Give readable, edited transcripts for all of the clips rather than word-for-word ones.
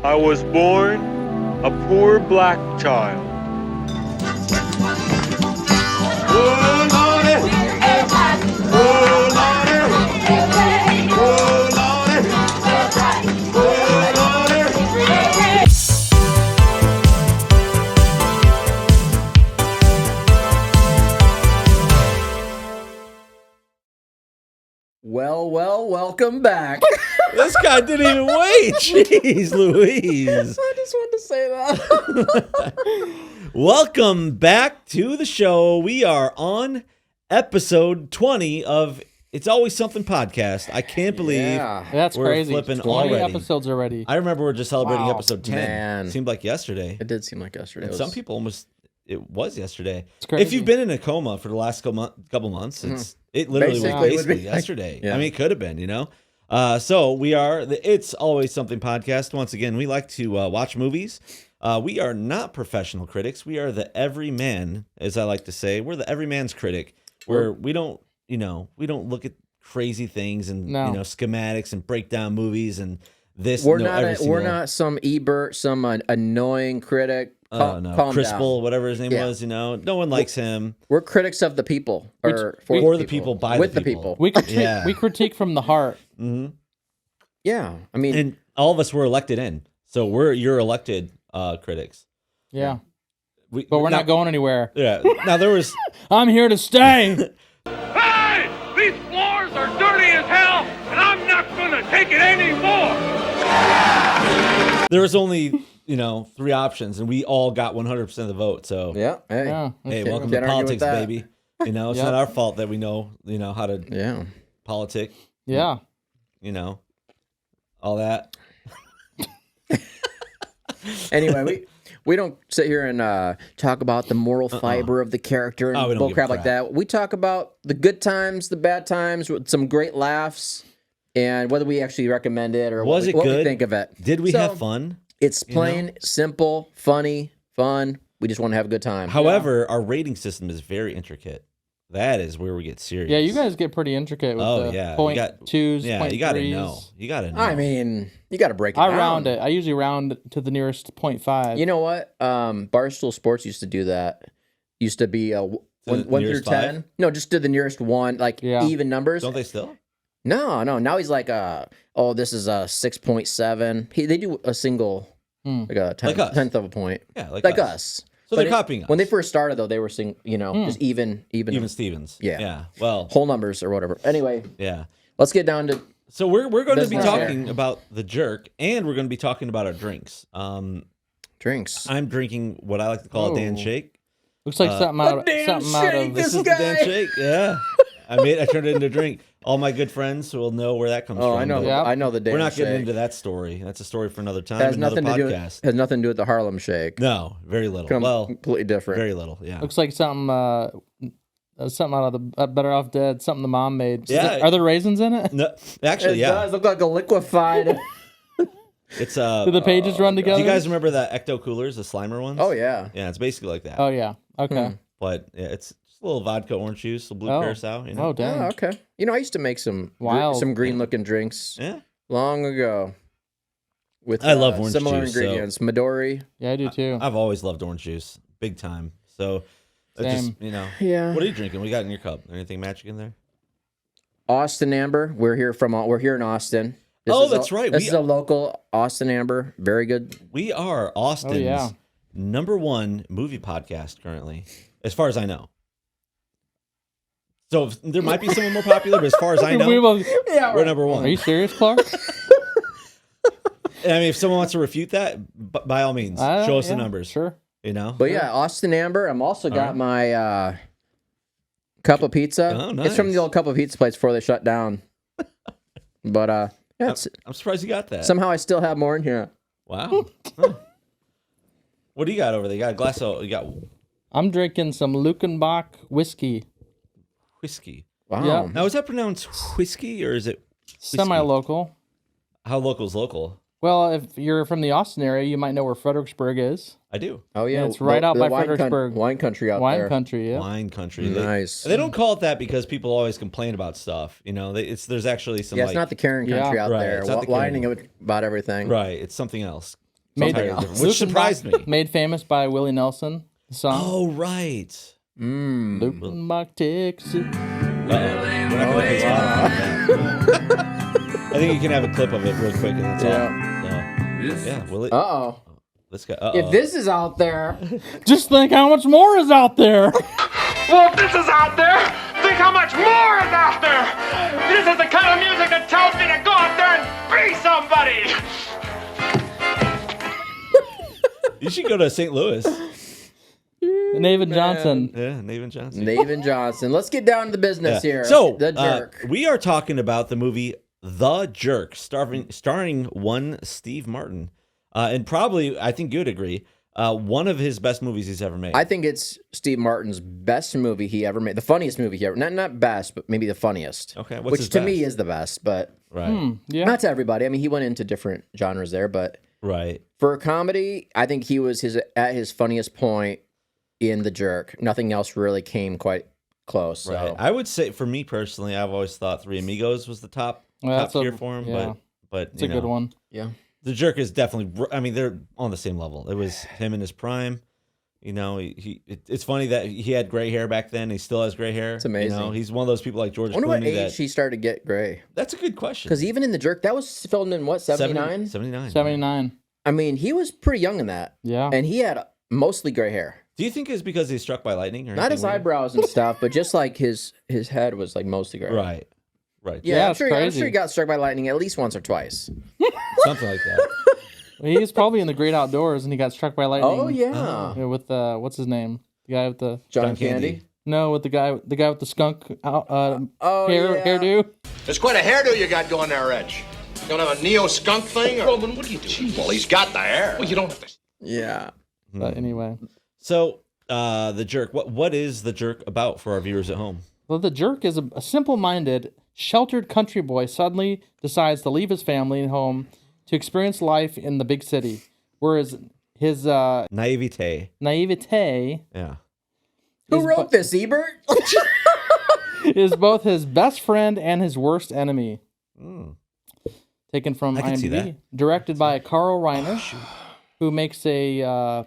I was born a poor black child. Oh, Lordy. Oh, Lordy. Oh, Lordy. Oh, Lordy. Well, welcome back. This guy didn't even wait. Jeez Louise. I just wanted to say that. Welcome back to the show. We are on episode 20 of It's Always Something podcast. I can't believe That's we're crazy. flipping 20 already. episodes already. I remember we're just celebrating Wow. episode 10. Man. Seemed like yesterday. It did seem like yesterday. And some people almost, it was yesterday. It's crazy. If you've been in a coma for the last couple months, it literally Basically, it was would basically be like- yesterday. Yeah. I mean, it could have been, you know? So we are the It's Always Something podcast. Once again, we like to watch movies. We are not professional critics. We are the everyman, as I like to say. We're the everyman's critic, where we don't look at crazy things and schematics and break down movies and this. We're every not some Ebert, some annoying critic. Calm Crispel, down. whatever his name Yeah. was. No one likes him. We're critics of the people, or For the people, by with the people. we critique, Yeah. we critique from the heart. Mm-hmm. Yeah, I mean, And all of us were elected in, so we're your elected critics. Yeah. But But we're not going anywhere. Yeah. Now there was I'm here to stay. Hey! These floors are dirty as hell, and I'm not gonna take it anymore! only 3 options, and we all got 100% of the vote. So yeah, hey, Yeah. hey, Okay. welcome Can't to argue with politics, that. baby. It's Yep. not our fault that we know how to yeah. politic. Yeah. All that. Anyway, we don't sit here and talk about the moral fiber of the character and we don't give a bullcrap like crap. that. We talk about the good times, the bad times, with some great laughs, and whether we actually recommend it or Was it what we good? think of it. Did we So, have fun? It's plain, simple, funny, fun. We just want to have a good time. However, our rating system is very intricate. That is where we get serious. Yeah, you guys get pretty intricate with Oh the yeah, point you got, twos, yeah, point you gotta threes. know. You gotta know. I mean, you got to break it I down. round it. I usually round to the nearest 0.5. You know what? Barstool Sports used to do that. Used to be the 1 through nearest 10. 5? No, just to the nearest one, like Yeah. even numbers. Don't they still? No. Now he's like, this is a 6.7. They do a single, like a Like us. tenth of a point, Yeah, like us. So But they're copying us. When they first started, though, they were just even Stevens. Yeah. Yeah. Well. whole numbers or whatever. Anyway, Yeah. let's get down to So we're going to be Business talking about the jerk, and we're going to be talking about our drinks. drinks. I'm drinking what I like to call a Dan Oh. Shake. Looks like something out of Dan Shake, This This is the Dan guy. Shake. Yeah. I turned it into a drink. All my good friends will know where that comes from. Oh, I know. but Yeah. I know the Dan We're not getting Shake. into that story. That's a story for another time. Has Another nothing to do. podcast. Has nothing to do with the Harlem Shake. No, very little. Well, Completely different. very little. Yeah. Looks like something out of the Better Off Dead. Something the mom made. Yeah. Are there raisins in it? No, actually, It yeah. does look like a liquefied. It's Do the pages run Do together? you guys remember the Ecto Coolers, the Slimer ones? Oh yeah. Yeah, it's basically like that. Oh yeah. Okay. But yeah, it's just a little vodka, orange juice, a blue Oh. curacao. Oh dang. Oh, okay. I used to make some Wild. some green looking drinks Yeah. long ago with I love orange similar juice, so- ingredients. Midori. Yeah, I do too. I've always loved orange juice, big time. So, it's just Same. Yeah. what are you drinking? What you got in your cup? Anything magic in there? Austin Amber. We're here in Austin. Oh, that's right. This is a local Austin Amber. Very good. We are Austin's yeah. #1 movie podcast currently, as far as I know. So there might be someone more popular, but as far as I know, We will- Yeah. we're #1. Are you serious, Clark? I mean, if someone wants to refute that, by all means, show us the Yeah, numbers. Sure. But yeah, Austin Amber. I'm also got right. my cup of pizza. Oh, It's from nice. the old cup of pizza place before they shut down. But yeah, I'm surprised you got that. somehow I still have more in here. Wow. Huh. What do you got over there? You got a glass of, you got I'm drinking some Lukenbach whiskey. whiskey. Wow. Yeah. Now, is that pronounced whiskey or is it whiskey? Semi-local. How local is local? Well, if you're from the Austin area, you might know where Fredericksburg is. I do. Oh yeah, it's right out by wine Fredericksburg. wine country out Wine there. country, yeah. Wine country. Nice. They don't call it that because people always complain about stuff. There's actually some Yeah, like it's not the Karen country Yeah. out Right, there. it's not the Whining Karen. about everything. right. It's something else. Something Made- else. Which surprised me. Made famous by Willie Nelson. The song. Oh, right. Lukenbach, Texas. We're not going to put Spotify on that. I think you can have a clip of it real quick and that's all. So, yeah, Willie. Uh-oh. This guy. If this is out there, Just think how much more is out there. Well, if this is out there, think how much more is out there. This is the kind of music that tells me to go out there and be somebody. You should go to St. Louis. Nathan Johnson. Yeah, Nathan Johnson. Nathan Johnson. Let's get down to the business here. So, The Jerk. we are talking about the movie The Jerk, starring one Steve Martin. And probably, I think you'd agree, one of his best movies he's ever made. I think it's Steve Martin's best movie he ever made. The funniest movie he ever. Not best, but maybe the funniest. Okay, what's which his to best? me is the best, but Right, Yeah. not to everybody. I mean, he went into different genres there, but right. for a comedy, I think he was at his funniest point in The Jerk. Nothing else really came quite close. So. Right. I would say, for me personally, I've always thought Three Amigos was the top That's a- tier for him. yeah. But It's a good one. Yeah. The Jerk is definitely. I mean, they're on the same level. It was him in his prime. You know, it's funny that he had gray hair back then. He still has gray hair. It's amazing. You know, he's one of those people like George I wonder what Clooney age that. he started to get gray. That's a good question. Because even in The Jerk, that was filmed in what, 79? 79. 79. I mean, he was pretty young in that. Yeah. And he had mostly gray hair. Do you think it's because he's struck by lightning or Not his anything weird? eyebrows and stuff, but just like his head was like mostly gray. Right. Right. Yeah, Yeah, I'm, it's sure, I'm crazy. sure he got struck by lightning at least once or twice. Something like that. He was probably in the great outdoors and he got struck by lightning. Oh, yeah. Yeah, with what's his name? The guy with the John Candy. Candy. no, with the guy with the skunk Oh, hairdo. It's quite a hairdo you got going there, Reg. You don't have a neo skunk thing? Or... Roman, what are you doing? Well, he's got the hair. Well, you don't have to. Yeah. But anyway, So, The Jerk. What is The Jerk about for our viewers at home? well, the jerk is a simple-minded, sheltered country boy suddenly decides to leave his family and home to experience life in the big city, whereas his Naivete. naivete Yeah. Who wrote this, Ebert? is both his best friend and his worst enemy. Taken from I can see IMDb. that. Directed by Carl Reiner, who makes a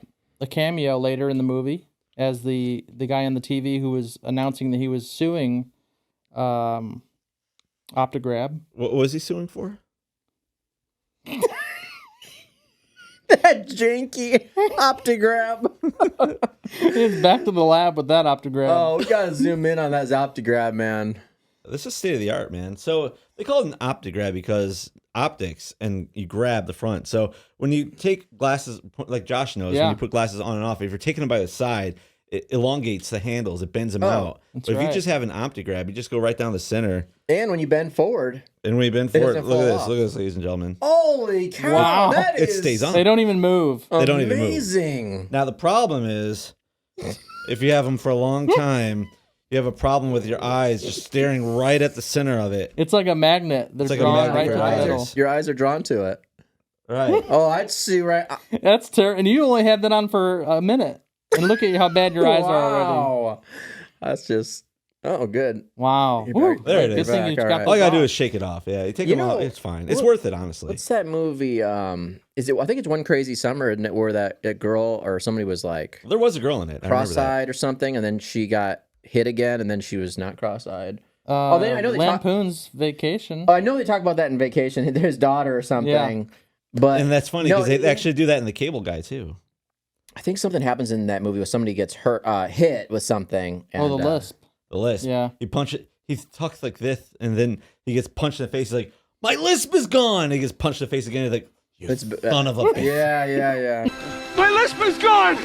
cameo later in the movie as the guy on the TV who was announcing that he was suing Optigrab. What was he suing for? That janky Optigrab. He's back to the lab with that Optigrab. Oh, we gotta zoom in on that Optigrab, man. This is state of the art, man. So they call it an optigrab because optics, and you grab the front. So when you take glasses, like Josh knows, Yeah. when you put glasses on and off, if you're taking them by the side, it elongates the handles, it bends them out. that's But if you right. just have an optigrab, you just go right down the center. And when you bend forward, And when you bend forward, doesn't look at fall this, off. look at this, ladies and gentlemen. holy cow! Wow. That It is stays on. They don't even move. They don't even move. Amazing. Now the problem is, if you have them for a long time, you have a problem with your eyes just staring right at the center of it. It's like a magnet. They're It's like a drawn magnet right for to your the eyes. middle. Your eyes are drawn to it. Right. Oh, I'd see right. That's terrible. And you only had that on for a minute. And look at how bad your eyes are already. Wow. That's just. Oh, good. Wow. You're Woo. back. There it Good is. thing Back, you all got right. All you gotta those do off. is shake it off. Yeah, you take You them off. know, It's fine. It's what- worth it, honestly. What's that movie? Is it? I think it's One Crazy Summer, isn't it? Where that girl or somebody was like There was a girl in it. I remember that. cross-eyed or something, and then she got hit again, and then she was not cross-eyed. I I know they talk- Lampoon's Vacation. Oh, I know they talk about that in Vacation. His daughter or something. But And that's funny no, because they it- actually do that in the Cable Guy too. I think something happens in that movie where somebody gets hit with something. And, Oh, the lisp. The lisp. Yeah. He punch it. He talks like this, and then he gets punched in the face. He's like, "My lisp is gone." He gets punched in the face again. He's like, "You son of a bitch." Yeah. My lisp is gone!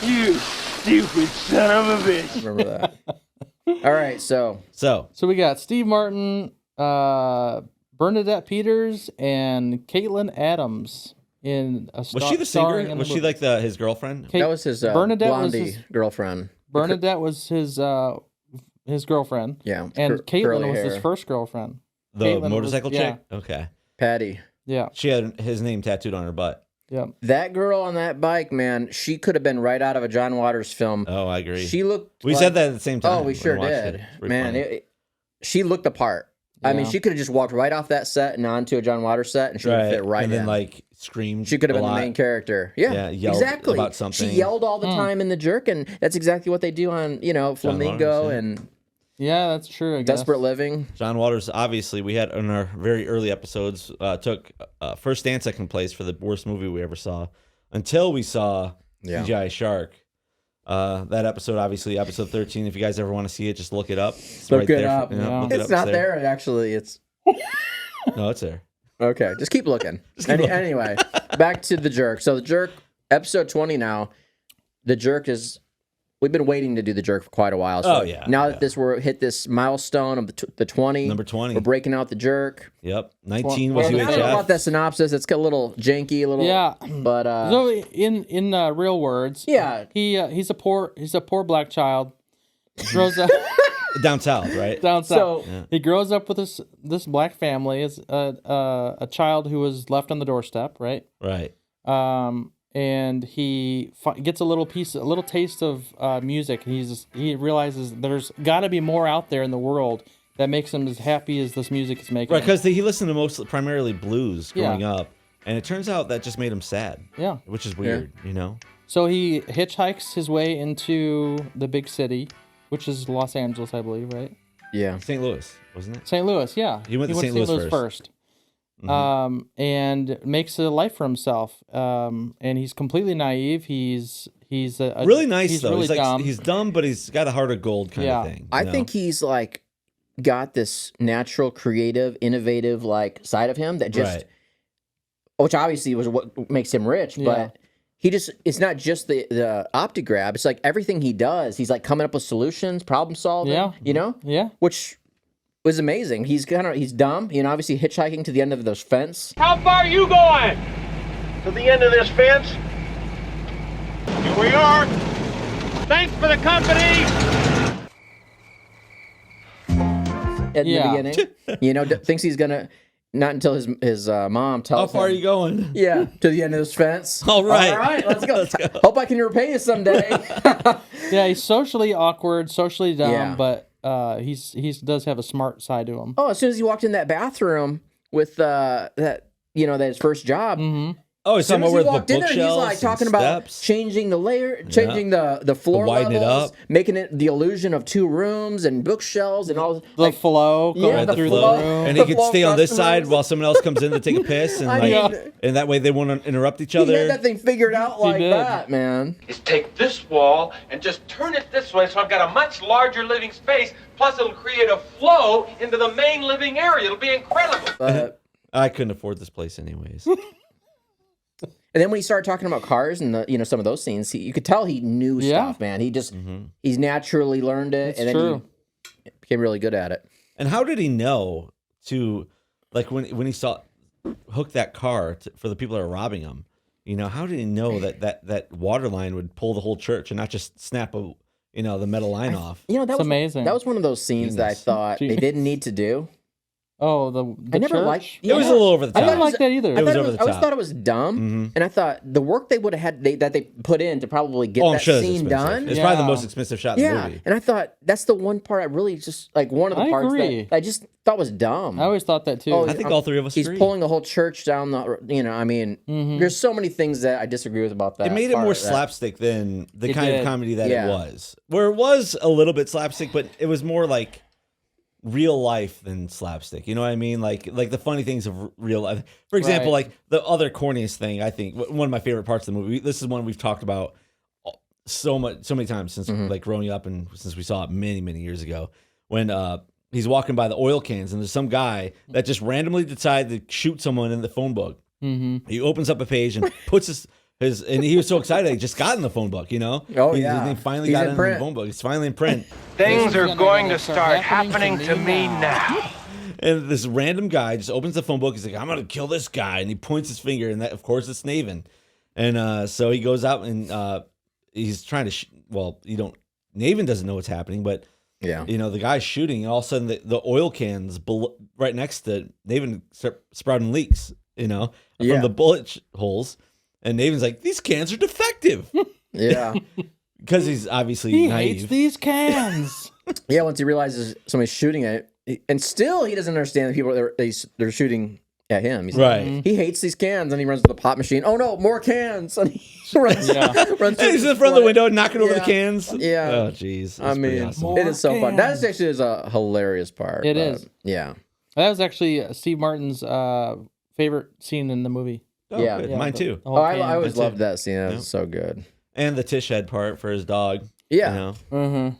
You stupid son of a bitch! Remember that. All right, so So So we got Steve Martin, Bernadette Peters, and Caitlin Adams in a was she the starring singer? in Was the she movie. like his girlfriend? Kate- that was his Bernadette was blondie his- girlfriend. Bernadette was his girlfriend. Yeah, And Caitlin curly was his hair. first girlfriend. The Caitlin was- motorcycle yeah. chick. Okay. Patty. Yeah. She had his name tattooed on her butt. Yeah. That girl on that bike, man, she could have been right out of a John Waters film. Oh, I agree. She looked. we like- said that at the same time. Oh, we when sure watched did. it. Pretty Man, funny. she looked the part. I mean, she could have just walked right off that set and onto a John Waters set, and she would fit right and in. then like screamed. She could have a been the lot. main character. Yeah, yelled exactly. about something. She yelled all the time in The Jerk, and that's exactly what they do on Flamingo Waters, yeah. and Yeah, that's true. I guess. Desperate Living. John Waters, obviously, we had in our very early episodes, took first and second place for the worst movie we ever saw until we saw CGI Shark. That episode, obviously, episode 13. If you guys ever want to see it, just look it up. It's Look it there. up, Yeah, look it It's up. not there. Actually, it's No, it's there. okay. Just keep looking. Anyway, back to The Jerk. So The Jerk, episode 20 now. The Jerk is. We've been waiting to do The Jerk for quite a while. So now that we're hit this milestone of the 20, Number 20. we're breaking out The Jerk. Yep. 19 was I don't know about UHF. that synopsis. It's got a little janky, a little but So in real words, he's a poor black child. Grows up Down south, right? down south. So- He grows up with this black family as a child who was left on the doorstep, right? Right. And he gets a little taste of music. He realizes there's got to be more out there in the world that makes him as happy as this music is making. Right, him. because he listened to primarily blues growing up, and it turns out that just made him sad. Yeah. Which is weird, you know? So he hitchhikes his way into the big city, which is Los Angeles, I believe, right? yeah. St. Louis, wasn't it? St. Louis, yeah. He went to St. Louis first. And makes a life for himself. And he's completely naive. He's Really nice, he's though. Really He's dumb. he's dumb, but he's got a heart of gold kind of thing. I you know? think he's like got this natural, creative, innovative like side of him that just, Right. which obviously was what makes him rich, but he just, it's not just the OptiGrab. It's like everything he does, he's like coming up with solutions, problem solving, Yeah. which was amazing. He's dumb, obviously hitchhiking to the end of this fence. How far are you going? To the end of this fence. Here we are. Thanks for the company. At the beginning, thinks he's gonna, not until his mom tells How him. far are you going? Yeah, to the end of this fence. All right. All right, let's go. Hope I can repay you someday. Yeah, he's socially awkward, socially dumb, Yeah. but he does have a smart side to him. Oh, as soon as he walked in that bathroom with that his first job. Oh, he's As soon talking as about he where the walked in there, he's bookshelves like and talking about steps. changing the layer, changing the floor widen it levels, up. making it the illusion of two rooms and bookshelves and all. The flow going Yeah, the through flow. the room. And he The could flow stay on this customers. side while someone else comes in to take a piss, and I like, mean- and that way they won't interrupt each He other. had that thing figured out like did. that, man. Is take this wall and just turn it this way so I've got a much larger living space. Plus, it'll create a flow into the main living area. It'll be incredible. But I couldn't afford this place anyways. and then when he started talking about cars and some of those scenes, you could tell he knew Yeah. stuff, man. He just he's naturally learned it, and then true. he became really good at it. And how did he know to, like, when he saw hook that car for the people that are robbing him? How did he know that water line would pull the whole church and not just snap the metal line off? That was amazing. That was one of those scenes that I Genius. thought they didn't need to do. Oh, the I never church? liked. It was a little over the I top. didn't like that either. It was I over the always top. thought it was dumb, and I thought the work they would have had that they put in to probably get Oh, I'm that sure it's scene expensive. done. It's probably the Yeah. most expensive shot in the Yeah, movie. and I thought that's the one part I really just like one of the I parts agree. that I just thought was dumb. I always thought that too. Oh, I think all three of us He's agree. pulling the whole church down the. There's so many things that I disagree with about that. It made it part more of that. slapstick than the It kind did. of comedy that Yeah. it was. Where it was a little bit slapstick, but it was more like real life than slapstick. You know what I mean? Like the funny things of real life. For example, Right. like the other corniest thing, I think one of my favorite parts of the movie. This is one we've talked about so many times since like growing up and since we saw it many years ago. When he's walking by the oil cans and there's some guy that just randomly decided to shoot someone in the phone book. He opens up a page and puts his and he was so excited he just got in the phone book, Oh, he, yeah. he finally He's got in in print. the phone book. It's finally in print. Things are gonna going to start start happening happening to to me me now. And this random guy just opens the phone book. He's like, "I'm gonna kill this guy," and he points his finger, and that, of course, it's Naven. And so he goes out and he's trying to. Naven doesn't know what's happening, but Yeah. the guy's shooting, and all of a sudden the oil cans right next to Naven start sprouting leaks. From Yeah. the bullet holes, and Naven's like, "These cans are defective," Yeah. because he's obviously he naive. hates these cans. Yeah. Once he realizes somebody's shooting it, and still he doesn't understand the people they're shooting at him. He's Right. Like, he hates these cans, and he runs to the pop machine. Oh no, more cans! And he runs. runs He's in front of the window, knocking over the cans. Yeah. Oh, jeez. I mean, awesome. it is so fun. That actually is a hilarious part. It is. Yeah. That was actually Steve Martin's favorite scene in the movie. Oh, Yeah. good. Yeah, Mine the- too. the whole I can. always loved that scene. That was so good. And the Tish head part for his dog. Yeah. You know? Mm-hmm.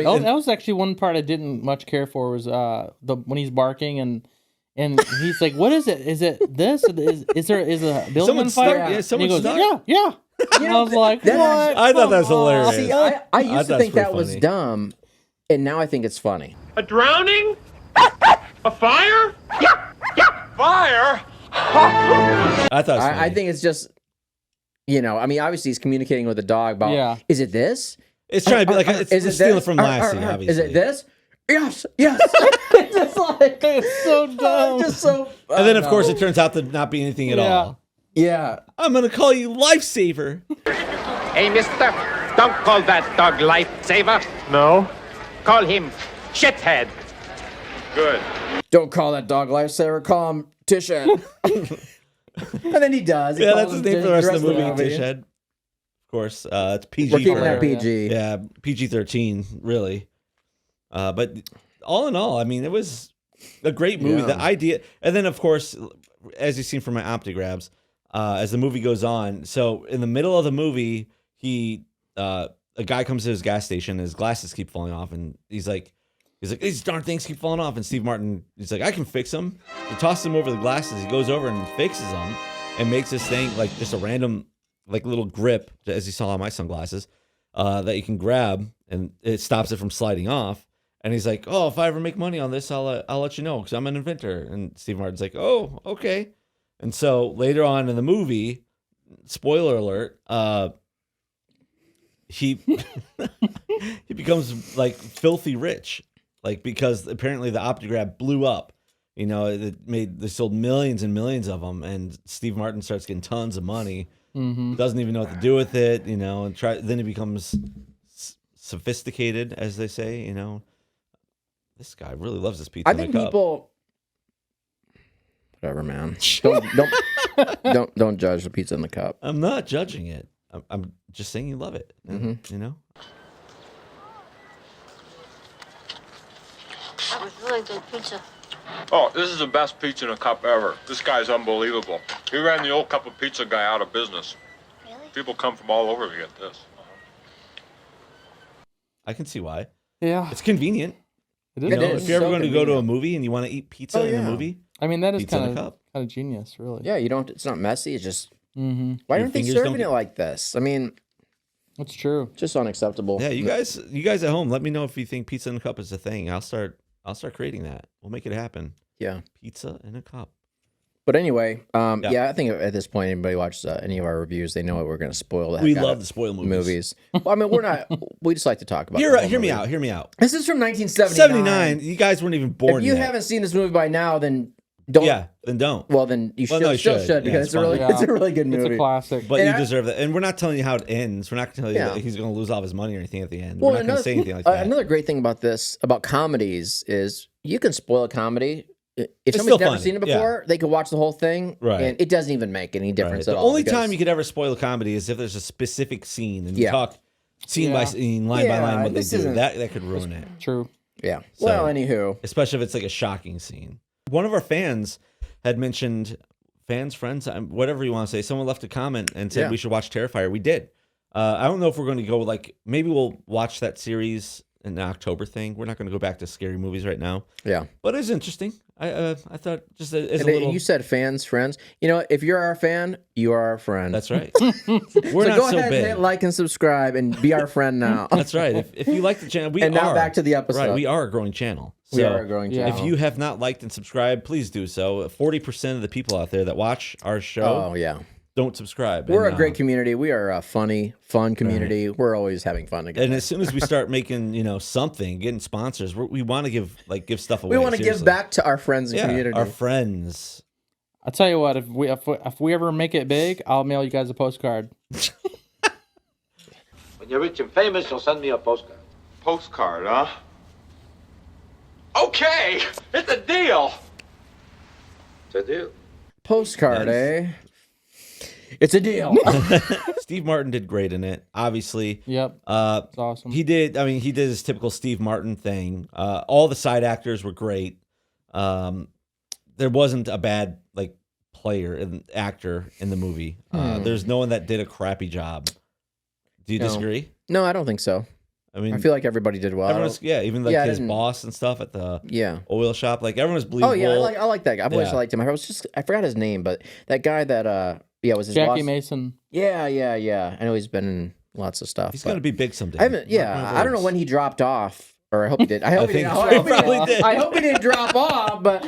And- That was actually one part I didn't much care for was when he's barking and he's like, "What is it? Is it this? Is a building Someone on fire?" stuck- yeah, and someone he goes, stuck. "Yeah." And I was like, That "What?" I thought that was Come on. hilarious. See, I used to thought think it was that was funny. dumb, and now I think it's funny. A drowning? A fire? Fire? I thought it was funny. I think it's just, I mean, obviously he's communicating with the dog about, Yeah. is it this? it's trying to be like, it's Is it stealing this? from Lassie, obviously. Is it this? Yes, yes. It's just like, It's so dumb. just so. And then, of course, it turns out to not be anything at Yeah. all. Yeah. I'm going to call you Lifesaver. Hey, mister, don't call that dog Lifesaver. No. Call him Shithead. Good. Don't call that dog Lifesaver. Call him Tishan. And then he does. He Yeah, calls that's his him name for the rest of the movie, movie. Tish head. Of course, it's PG. We're keeping for- that PG. Yeah, PG-13, really. But all in all, I mean, it was a great movie. Yeah. The idea, and then of course, as you've seen from my Optigrabs, as the movie goes on, so in the middle of the movie, a guy comes to his gas station, his glasses keep falling off, and he's like, these darn things keep falling off, and Steve Martin, he's like, I can fix them. He tosses him over the glasses. He goes over and fixes them, and makes this thing like just a random like little grip, as you saw on my sunglasses, that you can grab, and it stops it from sliding off. And he's like, "Oh, if I ever make money on this, I'll let you know because I'm an inventor." And Steve Martin's like, "Oh, okay." And so later on in the movie, spoiler alert, he he becomes like filthy rich, like because apparently the Optigrab blew up. You know, they sold millions and millions of them, and Steve Martin starts getting tons of money. Mm-hmm. Doesn't even know what to do with it, you know, and then he becomes sophisticated, as they say, you know. This guy really loves his pizza. I think people. Whatever, man. Don't judge the pizza in the cup. I'm not judging it. I'm just saying you love it. Mm-hmm. You know. That was really good pizza. Oh, this is the best pizza in a cup ever. This guy's unbelievable. He ran the old cup of pizza guy out of business. Really? People come from all over to get this. I can see why. Yeah, It's convenient. it You is. know, is if you're ever so going to go to a convenient. movie and you want to eat pizza in the movie, I mean, that is pizza in a kind cup. of genius, really. Yeah, it's not messy. It's just, Mm-hmm. why Your aren't they fingers don't serving get- it like this? I mean, That's true. just unacceptable. Yeah, you guys at home, let me know if you think pizza in a cup is a thing. I'll start creating that. We'll make it happen. Yeah. Pizza in a cup. But anyway, yeah, I think at this point, anybody watches any of our reviews, they know what we're going to spoil. The heck We out love of to spoil movies. Well, I mean, we're not. We just like to talk about. Hear the whole me movie. out. Hear me out. This is from 1979. 79. You guys weren't even born If you yet. haven't seen this movie by now, then don't. Yeah, then don't. Well, then you Well, should. no, you still should. should Yeah, because it's it's a really, fun. it's a really good movie. It's a classic. But And you I- deserve that. And we're not telling you how it ends. We're not telling you Yeah. that he's going to lose all his money or anything at the end. Well, we're not going to say anything like that. Another great thing about comedies is you can spoil a comedy. If It's somebody's still never funny, seen it yeah. before, they can watch the whole thing, Right. and it doesn't even make any Right. difference The at all. only because- time you could ever spoil a comedy is if there's a specific scene and you Yeah. talk scene by Yeah. scene, line by Yeah, line what they this do. isn't- That could ruin it. True. yeah. So- Well, anywho, Especially if it's like a shocking scene. One of our fans had mentioned, friends, whatever you want to say, someone left a comment and said Yeah. we should watch Terrifier. We did. I don't know if we're going to go maybe we'll watch that series in the October thing. We're not going to go back to scary movies right now, yeah. but it's interesting. I thought just as a And little. you said fans, friends. You know, if you're our fan, you are our friend. That's right. We're so not go so ahead and big. hit like and subscribe and be our friend now. That's right. If you like the channel, we And are. now back to the episode. Right, we are a growing channel. We So are a growing yeah. channel. If you have not liked and subscribed, please do so. 40% of the people out there that watch our show Oh yeah, don't subscribe. we're And, a great community. We are a funny, fun community. We're always having fun together. And as soon as we start making, something, getting sponsors, we want to give stuff away. We want to give seriously. back to our friends and yeah, community. our friends. I'll tell you what. If we ever make it big, I'll mail you guys a postcard. When you're rich and famous, you'll send me a postcard. Postcard, huh? Okay, it's a deal. It's a deal. Postcard, eh? It's a deal. Steve Martin did great in it, obviously. Yep. It's awesome. He did his typical Steve Martin thing. All the side actors were great. There wasn't a bad player and actor in the movie. There's no one that did a crappy job. Do you disagree? No, I don't think so. I mean, I feel like everybody did well. Even his boss and stuff at the oil shop. Like everyone was believable. Oh yeah, I like that guy. I've always liked him. I forgot his name, but that guy that was his Jackie boss. Mason. Yeah. I know he's been in lots of stuff. He's gonna be big someday. I don't know when he dropped off, or I hope he did. I hope he did. I hope he didn't drop off, but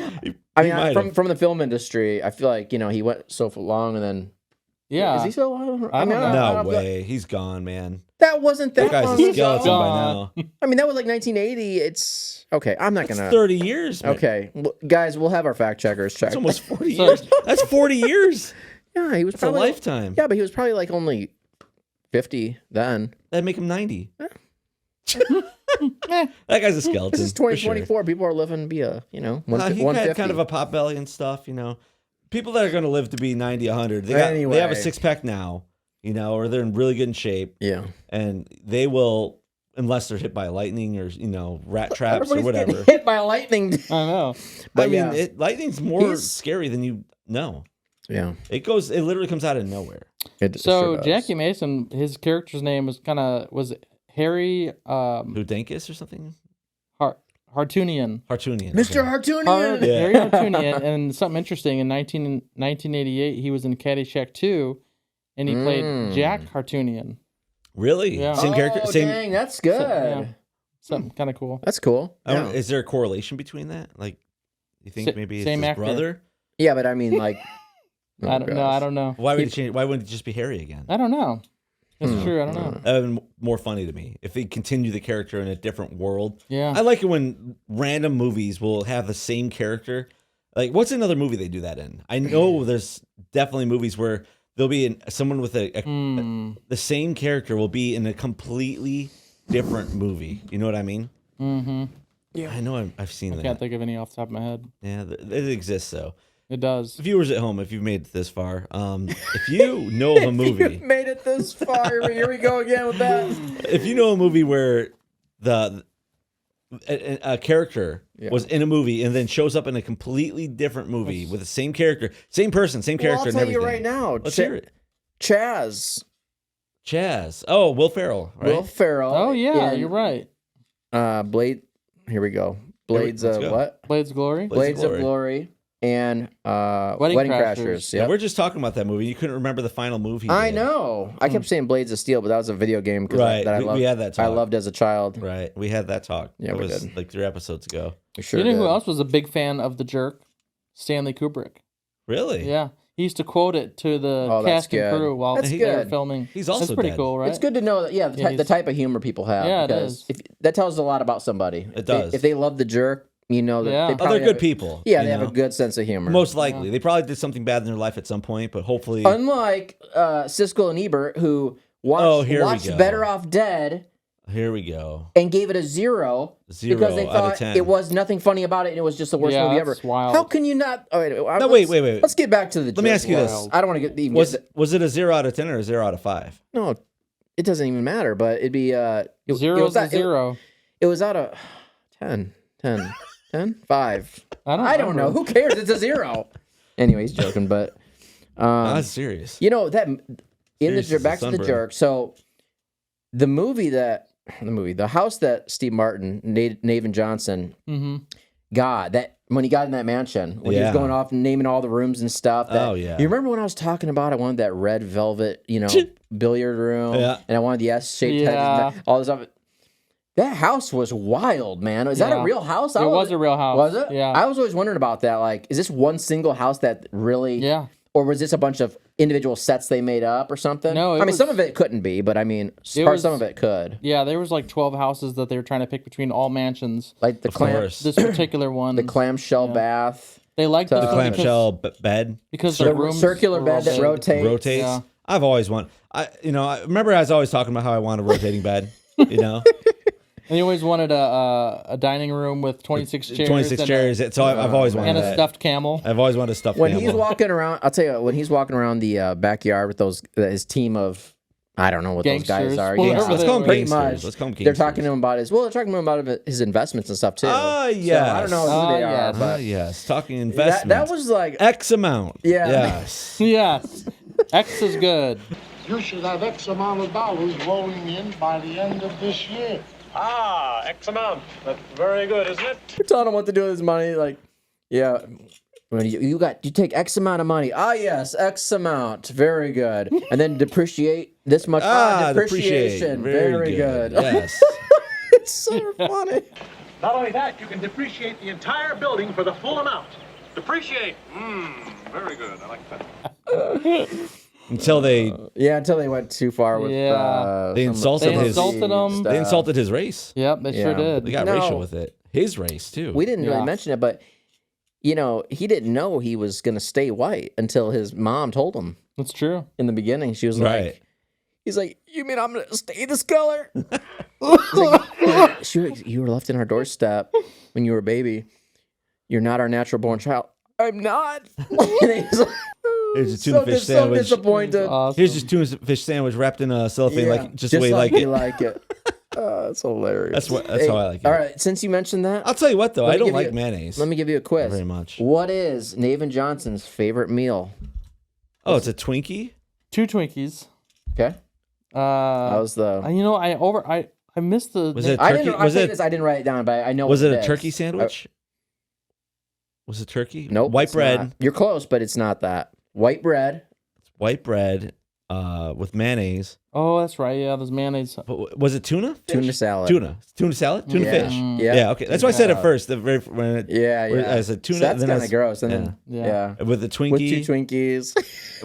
I mean, from the film industry, I feel like he went so long and then. Yeah. Is he still alive? I don't know. No way. He's gone, man. That wasn't that guy's long a skeleton ago. by now. I mean, that was like 1980. It's okay. I'm not gonna. 30 years. Man. Okay, guys, we'll have our fact checkers check. That's almost 40 years. That's 40 years. Yeah, he was That's a lifetime. Yeah, but he was probably like only 50 then. That'd make him 90. That guy's a skeleton. This is 2024. Sure. People are living via, he had kind of a pot belly and stuff, People that are going to live to be 90, 100, they have a six-pack now, or they're in really good shape. Yeah. And they will, unless they're hit by lightning or, rat traps or whatever. Getting hit by lightning. I know. But lightning's more scary than you know. Yeah. It literally comes out of nowhere. So Jackie Mason, his character's name was Harry Houdinkus or something? Hartunian. Mr. Hartunian. Harry Hartunian. And something interesting, in 1988, he was in Caddyshack 2, and he played Jack Hartunian. Really? Yeah. Same character? Same. Dang, that's good. Something kind of cool. That's cool. Yeah. Is there a correlation between that? Like, you think maybe it's his brother? Yeah, but I mean, I don't know. Why would he change? Why wouldn't it just be Harry again? I don't know. That's true. I don't know. That would be more funny to me if they continue the character in a different world. Yeah. I like it when random movies will have the same character. Like, what's another movie they do that in? I know there's definitely movies where there'll be someone with the same character will be in a completely different movie. You know what I mean? Mm-hmm. Yeah. I know I've seen that. I can't think of any off the top of my head. Yeah, it exists, though. It does. Viewers at home, if you've made it this far, if you know of a movie... If you've made it this far, here we go again with that. If you know a movie where a character was in a movie and then shows up in a completely different movie with the same character, same person, same character, I'll tell you right now. Let's hear it. Chaz. Oh, Will Ferrell, right? Will Ferrell. Oh, yeah, you're right. Blade. Here we go. Blades of what? Blades of Glory. Blades of Glory. And Wedding Crashers. Yeah, we're just talking about that movie. You couldn't remember the final movie. I know. I kept saying Blades of Steel, but that was a video game. Right. That I loved. We had that talk. I loved as a child. Right. We had that talk. Yeah, we did. Like 3 episodes ago. We sure You know did. who else was a big fan of The Jerk? Stanley Kubrick. Really? Yeah. He used to quote it to the cast and crew while they were filming. He's also That's pretty dead. cool, right? It's good to know that, the type of humor people have. Yeah, it because is. That tells a lot about somebody. It does. If they love The Jerk, you know that they probably they're good people. Yeah, they have a good sense of humor. Most likely. They probably did something bad in their life at some point, but hopefully... Unlike Siskel and Ebert, who watched Better Off Dead... Here we go. And gave it a 0 because they thought it was nothing funny about it and it was just the worst movie ever. Wild. How can you not? Oh, wait, wait. Let's get back to the. Let me ask you this. I don't want to get even. Was it a 0 out of 10 or a 0 out of 5? No, it doesn't even matter. But it'd be 0 is a 0. It was out of 10, 5. I don't know. Who cares? It's a 0. Anyway, he's joking, but that's serious. You know that back to the Jerk. So the house that Steve Martin, Navin Johnson got, that when he got in that mansion, when he was going off and naming all the rooms and stuff. You remember when I was talking about I wanted that red velvet, billiard room, and I wanted the S-shaped head, all this stuff. That house was wild, man. Is that a real house? It was a real house. Was it? Yeah. I was always wondering about that. Like, is this one single house that really... Yeah. Or was this a bunch of individual sets they made up or something? No, I mean, some of it couldn't be, but I mean, some of it could. Yeah, there was like 12 houses that they were trying to pick between all mansions. Like the this particular one. The clamshell bath. They liked the clamshell bed. Because the room circular bed that rotates. Yeah. I've always wanted. I remember I was always talking about how I want a rotating bed. And he always wanted a dining room with 26 chairs. 26 chairs. So I've always wanted and a that. stuffed camel. I've always wanted a stuffed When camel. he's walking around, I'll tell you, when he's walking around the backyard with his team of, I don't know what those guys Gangsters. are. Whatever Gangsters. Let's call them Pretty gangsters. much. Let's call them They're talking gangsters. to him about they're talking to him about his investments and stuff too. Ah, So yes. I don't know who they yes. are, but yes, talking investment. that was like, X amount. Yeah. Yes. Yes. X is good. You should have X amount of dollars rolling in by the end of this year. Ah, X amount. That's very good, isn't it? you're telling him what to do with his money. Like, yeah. When you take X amount of money. Ah, yes, X amount. Very good. And then depreciate this much. Depreciation. Very good. Yes. It's so funny. Not only that, you can depreciate the entire building for the full amount. Depreciate. Very good. I like that. Until they Until they went too far with They insulted They insulted him. they insulted his race. Yep, they sure Yeah. did. They got racial with it. His race too. We didn't Yeah. really mention it, but he didn't know he was going to stay white until his mom told him That's true. in the beginning. She was Right. like, he's like, you mean I'm going to stay this color? He's like, you were left in our doorstep when you were a baby. You're not our natural born child. I'm not. And he's like, Here's a tuna fish so sandwich. disappointed. Awesome. Here's just tuna fish sandwich wrapped in a cellophane, Yeah, like just the way you like you it. like it. It's hilarious. That's how I like it. All right, since you mentioned that, I'll tell you what though, Let I me don't give like you- mayonnaise. let me give you a quiz. very much. What is Nathan Johnson's favorite meal? Oh, it's a Twinkie. 2 Twinkies. Okay, that was the. I missed the. Was it I turkey? didn't. I Was say it this. I didn't write it down, but I know. was what it a is. turkey sandwich? Was it turkey? Nope. White it's bread. not. You're close, but it's not that. White bread. White bread with mayonnaise. Oh, that's right. Yeah, there's mayonnaise. But was it tuna? Tuna Fish? salad. Tuna salad, tuna Yeah. fish. Yeah. Yeah, okay. That's why I said it first. The very when it, Yeah, where yeah. I said tuna. So that's then kind of gross. And then Yeah. yeah. with the Twinkie. With 2 Twinkies.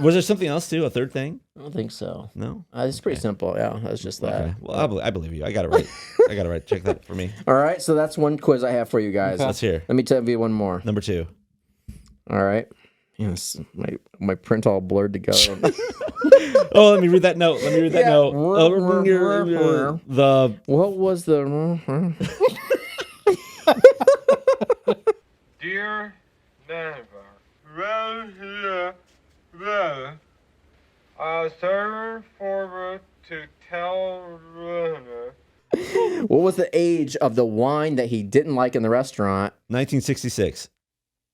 Was there something else too? A third thing? I don't think so. No. It's pretty simple. Yeah, that's just that. Okay. Well, I believe you. I got it right. I got it right. Check that for me. All right, so that's one quiz I have for you guys. Let's hear. Let me tell you one more. Number 2. All right. Yes, my print all blurred together. Oh, let me read that note. Let me read that Yeah. note. The What was the? Dear neighbor, server forward to tell What was the age of the wine that he didn't like in the restaurant? 1966.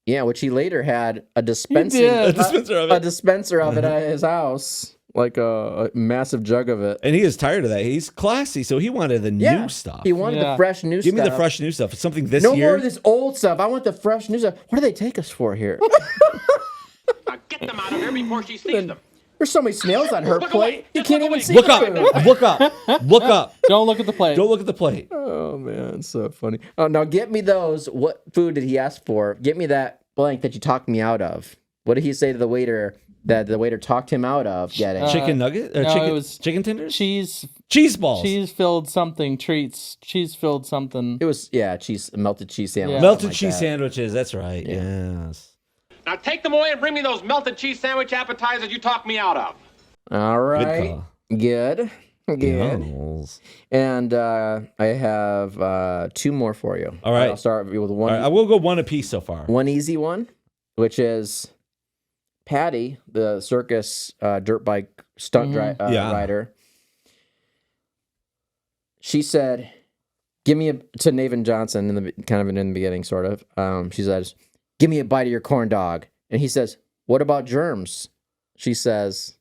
Yeah, which he later had a dispenser, did. A dispenser of it. a dispenser of it at his house, like a massive jug of it. And he is tired of that. He's classy, so he wanted the new stuff. He wanted Yeah. the fresh new Give stuff. me the fresh new stuff. It's something this No year. more of this old stuff. I want the fresh new stuff. What do they take us for here? Now get them out of here before she sees them. There's so many snails on her plate. You can't even see Look the up. food. Look up. Look up. Don't look at the plate. Don't look at the plate. Oh man, it's so funny. Oh, now get me those. What food did he ask for? Get me that blank that you talked me out of. What did he say to the waiter that the waiter talked him out of getting? Chicken nugget? no, chicken, it was chicken tenders? Cheese balls. Cheese filled something. Treats. Cheese filled something. It was melted cheese sandwich. Yeah. Melted something like cheese that. sandwiches. That's right. Yes. Now take them away and bring me those melted cheese sandwich appetizers you talked me out of. All right. call. Good. Yes. And I have 2 more for you. All right. I'll start with All one. right, I will go one apiece so far. One easy one, which is Patty, the circus dirt bike stunt Yeah. rider. She said, "Give me to Nathan Johnson in the beginning, sort of." She says, "Give me a bite of your corn dog," and he says, "What about germs?" She says,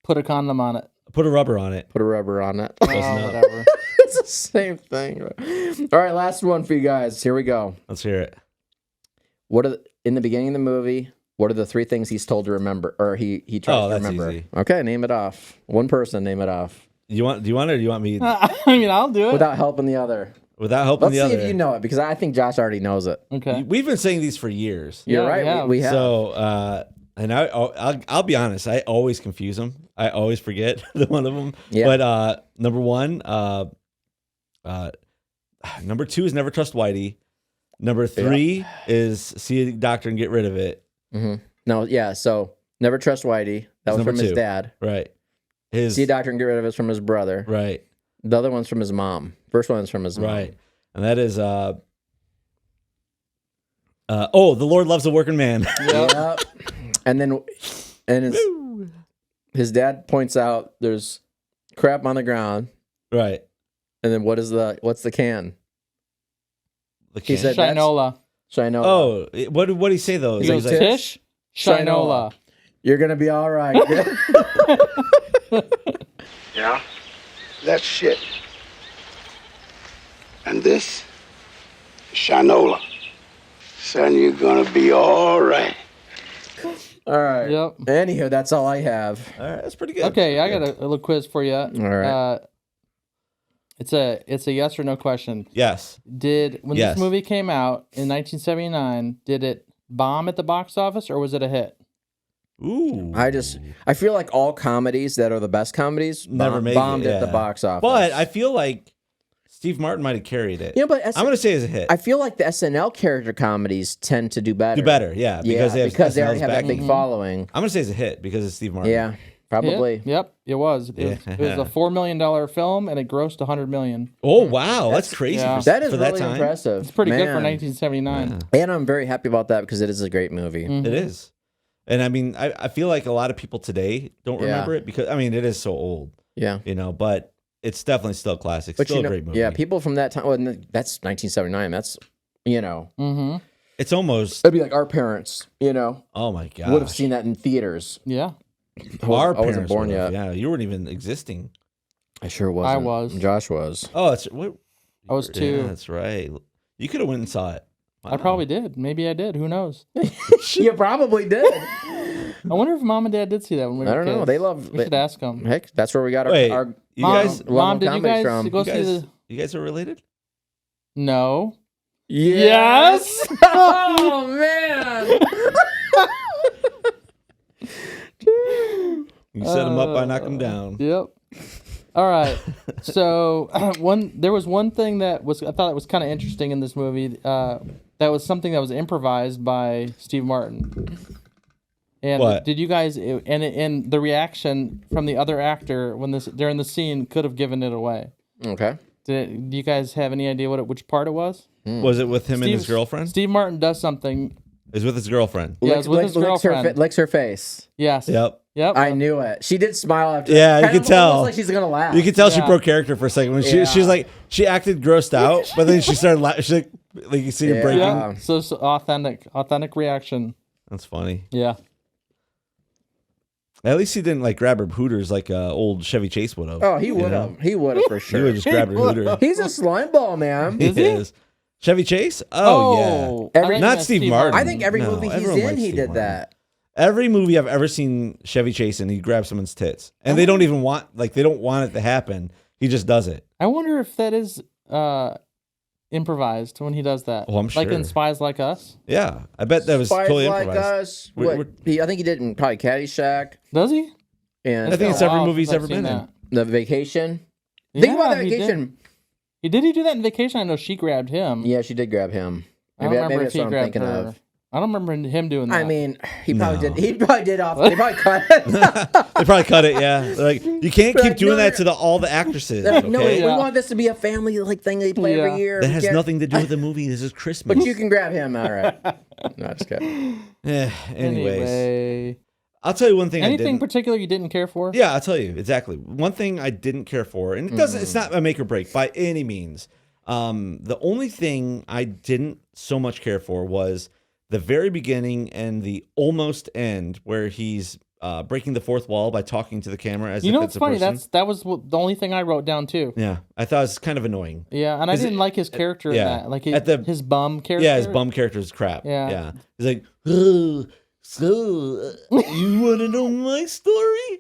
Put a condom on it. Put a rubber on it. "Put a rubber on it." Oh, whatever. It's the same thing. All right, last one for you guys. Here we go. Let's hear it. In the beginning of the movie, what are the 3 things he's told to remember, or he tries to that's remember? easy. Okay, name it off. One person, name it off Do you want it or do you want me I mean, I'll do it. without helping the other. without helping Let's the see other? if you know it, because I think Josh already knows it. Okay. We've been saying these for years. You're Yeah, right. we have. We have. So, and I'll be honest. I always confuse them. I always forget the one of them. Yeah. But number 1, number 2 is never trust Whitey. Number 3 is see a doctor and get rid of it. No, yeah. So never trust Whitey. That was Number from his 2. dad. Right. See a doctor and get rid of it from his brother. Right. The other one's from his mom. First one's from his mom. Right. And that is The Lord Loves a Working Man. Yep. And then his dad points out there's crap on the ground. Right. And then what's the can? The He can. said Shinola. Shinola. Oh, what did he say though? He He goes, was like, Tish. Shinola. You're gonna be all right. Yeah? That's shit. And this? Shinola. Son, you're gonna be all right. All right. Yep. Anywho, that's all I have. all right, that's pretty good. Okay, I got a little quiz for you. All right. It's a yes or no question. Yes. When Yes. this movie came out in 1979, did it bomb at the box office or was it a hit? Ooh. I feel like all comedies that are the best comedies Never make it, bombed at the yeah. box office. But I feel like Steve Martin might have carried it. Yeah, but I'm going to say it's a hit. I feel like the SNL character comedies tend to do better. Do better, yeah. Because they have because they already SNL's have that backing. big following. I'm going to say it's a hit because it's Steve Martin. Yeah, probably. Hit? Yep, it was. It was a $4 million film and it grossed $100 million. Oh, wow. That's crazy yeah. for, That is for really that time. impressive. It's pretty good for Man. 1979. And I'm very happy about that because it is a great movie. It is. And I mean, I feel like a lot of people today don't remember it because, I mean, it is so old, Yeah. but it's definitely still a classic. But Still a great movie. yeah, people from that time, well, that's 1979. That's, Mm-hmm. It's almost, it'd be like our parents, oh my God. would have seen that in theaters. Yeah. I Our wasn't parents born would've. yet. Yeah, you weren't even existing. I sure wasn't. I was. Josh was. Oh, it's what? I was Yeah, two. that's right. You could have went and saw it. I probably did. Maybe I did. Who knows? You probably did. I wonder if mom and dad did see that when we were I don't know. kids. They love. We should ask them. Heck, that's where we got Wait, our you Mom, guys, Mom, did you comedy guys from. go you see guys, the? you guys are related? No. Yes. Oh man. You set them up, I knock them down. Yep. All right. So there was one thing that I thought it was kind of interesting in this movie. That was something that was improvised by Steve Martin. And What? did you guys and the reaction from the other actor during the scene could have given it away? Okay. Do you guys have any idea which part it was? Was it with him and his girlfriend? Steve Martin does something. Is with his girlfriend. Yeah, it's with his girlfriend. Licks her face. Yes. Yep. I knew it. She did smile after. Yeah, you Kind could of tell. almost like she's gonna laugh. You could tell she Yeah. broke character for a second when Yeah. she's like she acted grossed out, but then she started laughing. She's like you see her Yeah. breaking. Yeah. So it's authentic reaction. That's funny. Yeah. At least he didn't like grab her hooters like old Chevy Chase would have. Oh, he would have. He would have for He sure. would have just grabbed her hooter. He's a slime ball, man. He Is he? is. Chevy Chase? Oh, yeah. Every- I Not meant Steve Martin. I think every No, movie he's everyone in, likes he Steve did Martin. that. Every movie I've ever seen Chevy Chase in, he grabs someone's tits, and they don't even want they don't want it to happen. He just does it. I wonder if that is improvised when he does that. Oh, I'm Like in sure. Spies Like Us. Yeah, I bet that was Spies totally like improvised. us. We're- What? I think he did in probably Caddyshack Does he? and I think it's been a every while movie he's since ever I've seen been in. that. The Vacation. Yeah, Think about that he did. Vacation. He do that in Vacation. I know she grabbed him. Yeah, she did grab him. I don't Maybe, remember maybe if that's he what I'm grabbed thinking her. of. I don't remember him doing that. I mean, he probably No. did. He probably did off. They probably cut it. They probably cut it. Yeah, they're like you can't They're keep like, doing no, that to all the actresses. They're like, no, okay? we Yeah. want this to be a family thing they play Yeah. every year. That We has can't- nothing to do with the movie. This is Christmas. But you can grab him. All right. No, just kidding. Anyways, Anyway. I'll tell you one thing. I Anything didn't. particular you didn't care for? Yeah, I'll tell you exactly. One thing I didn't care for, and it doesn't. It's not a make or break by any means. The only thing I didn't so much care for was the very beginning and the almost end, where he's breaking the fourth wall by talking to the camera as You if know it's what's a funny? person. That was the only thing I wrote down too. Yeah, I thought it was kind of annoying. Yeah, and I Is it- didn't like his character yeah. in that. Like At the- his bum character. Yeah, his bum character is crap. Yeah. Yeah. He's like, oh, so you want to know my story?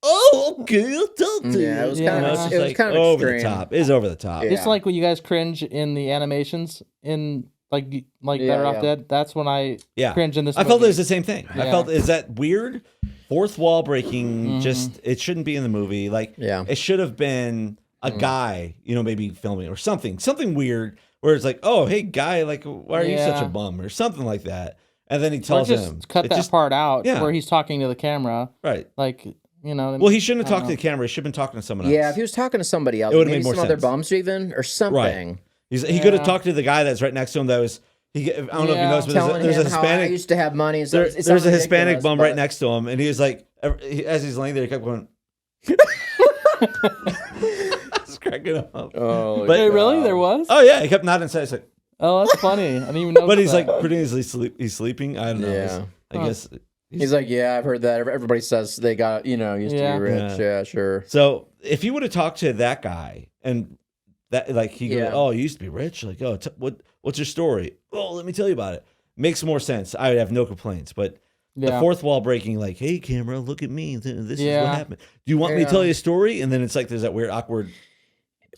Oh, okay, I'll tell to Yeah, it was you. kind You of- know, it's it was like kind of over extreme. the top. It's over the top. Yeah. It's like when you guys cringe in the animations in like Yeah, Better Off yeah. Dead. That's when I Yeah. cringe in this. I felt it movie. was the same thing. I Yeah. felt is that weird fourth wall breaking. Just it shouldn't be in the movie. Like Yeah. it should have been a guy, maybe filming or something weird where it's like, oh hey guy, like why are you such Yeah. a bum or something like that. And then he Or tells just him, cut it that just- part out Yeah. where he's talking to the camera. right. Like you know. Well, he shouldn't have talked to the camera. He should have been talking to someone else. Yeah, if he was talking to somebody else, It would've maybe made more some other sense. bums even or something. Right. He could have talked to the guy that's right next to him. That was I don't know if you noticed, but Telling there's a him how I Hispanic. used to have money. And stuff. There's a Hispanic bum right next to him, and he was like, as he's laying there, he kept going. Just cracking up. Oh, But- Wait, really? There was? Oh yeah, he kept nodding his head. He's like, Oh, that's funny. I didn't even know. but he's that. like pretending he's sleeping. I don't know. Yeah. I guess. He's like, yeah, I've heard that. Everybody says they got, used to be rich. Yeah, sure. So if he would have talked to that guy and that, like, he goes, Yeah. oh, you used to be rich. Like, oh, what's your story? Oh, let me tell you about it. Makes more sense. I would have no complaints. But the fourth wall breaking, like, hey, camera, look at me. This is what happened. Do you want me to tell you a story? And then it's like there's that weird, awkward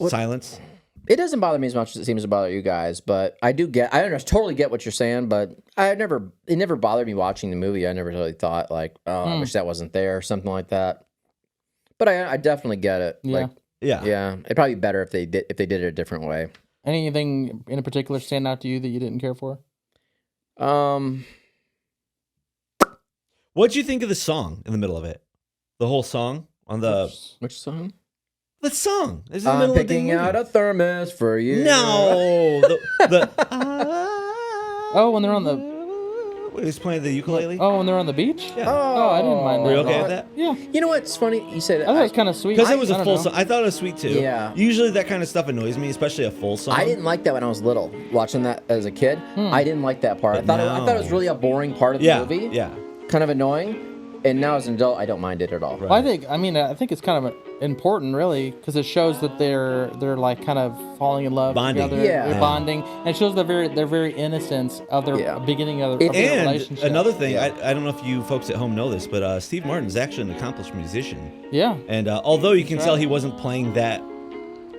silence. It doesn't bother me as much as it seems to bother you guys, but I totally get what you're saying, but it never bothered me watching the movie. I never really thought like, oh, I wish that wasn't there or something like that. But I definitely get it. Yeah. Like, yeah, it'd probably be better if they did it a different way. Anything in particular stand out to you that you didn't care for? What'd you think of the song in the middle of it? The whole song on the Which song? the song. Is in the I'm middle picking of the out a thermos for you. No, Oh, when they're on the he's playing the ukulele. Oh, when they're on the beach? Yeah. Oh, I didn't mind that. Were you at okay all. with that? Yeah. You know what's funny? You say that. I thought it was kind of sweet. Because it was I a don't full know. song. I thought it was sweet too. Yeah. Usually that kind of stuff annoys me, especially a full song. I didn't like that when I was little, watching that as a kid. I didn't like that part. I But thought it was really a boring part of the movie. Yeah. Kind of annoying. And now as an adult, I don't mind it at all. Right. Well, I think it's kind of important, really, because it shows that they're like kind of falling in love Bonding. together. Yeah. They're bonding, and it shows their very innocence of their beginning of their And relationship. another thing, I don't know if you folks at home know this, but Steve Martin is actually an accomplished musician. Yeah. And although you can tell he wasn't playing that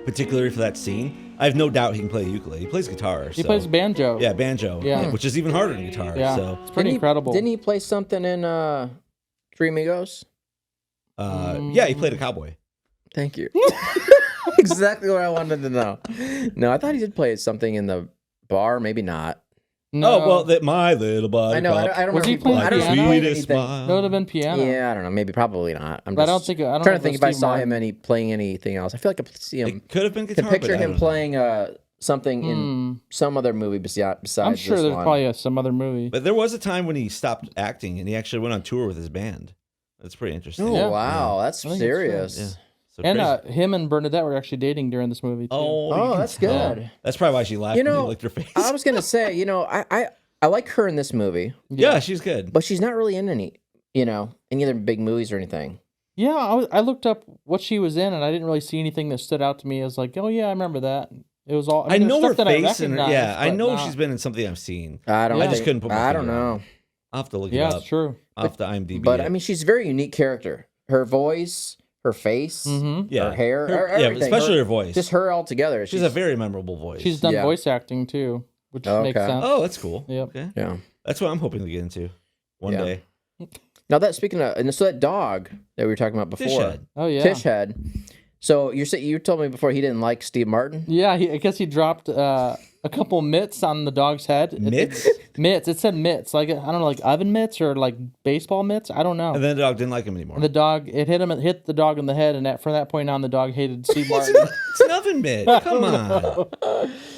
particularly for that scene, I have no doubt he can play the ukulele. He plays guitar. He plays banjo. Yeah, banjo. Yeah. Which is even harder than guitar. Yeah. So It's pretty incredible. Didn't he play something in Three Amigos? yeah, he played a cowboy. Thank you. Exactly what I wanted to know. No, I thought he did play something in the bar. Maybe not. No. Oh well, that my little buddy. I know. I don't Was remember. he playing I don't like know the if he played sweetest anything. smile. That would have been piano. Yeah, I don't know. Maybe probably not. I'm But I just don't trying know to if think it if I was saw Steve him playing anything else. I feel like I could see him. It could have been guitar. Can picture but I him don't know. playing something in some other movie besides I'm sure this there's one. probably some other movie. But there was a time when he stopped acting and he actually went on tour with his band. That's pretty interesting. Oh Yeah. wow, that's I think it's serious. Yeah. So And crazy. him and Bernadette were actually dating during this movie, too. Oh, you Oh, can that's tell. good. That's probably why she laughed You when know, he licked her face. I was gonna say, I like her in this movie, yeah, she's good. but she's not really in any other big movies or anything. Yeah, I looked up what she was in, and I didn't really see anything that stood out to me as like, oh, yeah, I remember that. It was all... I there's know her stuff that face, and recognized, I but know not- she's been in something I've seen. I don't. I just think- couldn't put my I don't finger on know, it. I'll have to look Yeah, it up. it's true. I'll have to IMDb but it. I mean, she's a very unique character. Her voice, her face, yeah, her hair, yeah, everything. especially her voice. Just her all together. She's a very memorable voice. She's done Yeah. voice acting, too, which Okay. makes sense. Oh, that's cool. Yep. Okay, yeah. that's what I'm hoping to get into one Yeah. day. Now that speaking of, and so that dog that we were talking about before, Fishhead. Oh, yeah. Fishhead. So you told me before he didn't like Steve Martin. Yeah, I guess he dropped a couple mitts on the dog's head. Mitts? Mitts. It said mitts. Like, I don't know, like oven mitts or like baseball mitts. I don't know. And then the dog didn't like him anymore. And the dog, it hit the dog in the head, and from that point on, the dog hated Steve Martin. It's an oven mitt. Come on.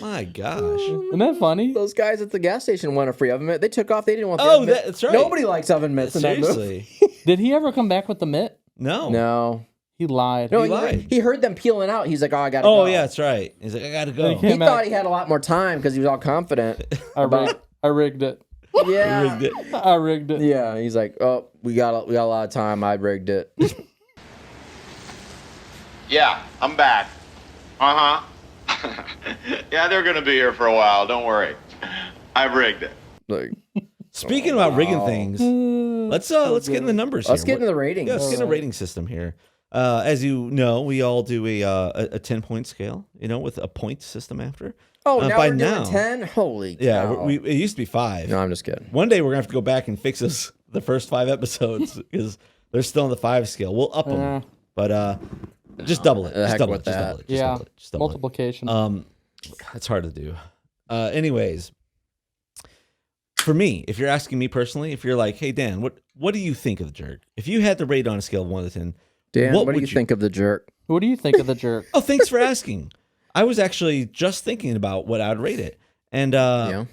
My gosh. Isn't that funny? Those guys at the gas station want a free oven mitt. They took off. They didn't want the Oh, oven mitt. that's right. Nobody likes oven mitts in that movie. Seriously. Did he ever come back with the mitt? No. No. He lied. No, He lied. he heard them peeling out. He's like, "Oh, I gotta Oh go." yeah, that's right. He's like, I gotta go. Okay. He Came thought out- he had a lot more time because he was all confident. I rigged it. Yeah, Rigged it. I rigged it. yeah. He's like, "Oh, we got a lot of time. I rigged it." Yeah, I'm back. Uh-huh. Yeah, they're gonna be here for a while, don't worry. I've rigged it. Like, Speaking about rigging things, let's get in the numbers. let's here. get into the ratings. Yeah, let's get in a rating system here. As you know, we all do a 10-point scale, with a point system after. Oh, now by we're now- doing 10. Holy Yeah, cow. it used to be 5. No, I'm just kidding. One day we're gonna have to go back and fix the first 5 episodes because they're still on the 5 scale. We'll up them, but just double it. The Just heck double with it. Just that. double it. Just Yeah. double it. Just double it. Multiplication. That's hard to do. Anyways, for me, if you're asking me personally, if you're like, hey Dan, what do you think of the Jerk? If you had to rate on a scale of 1 to 10, Dan, what do you think of the Jerk? What do you think of the Jerk? Oh, thanks for asking. I was actually just thinking about what I'd rate it, and I'm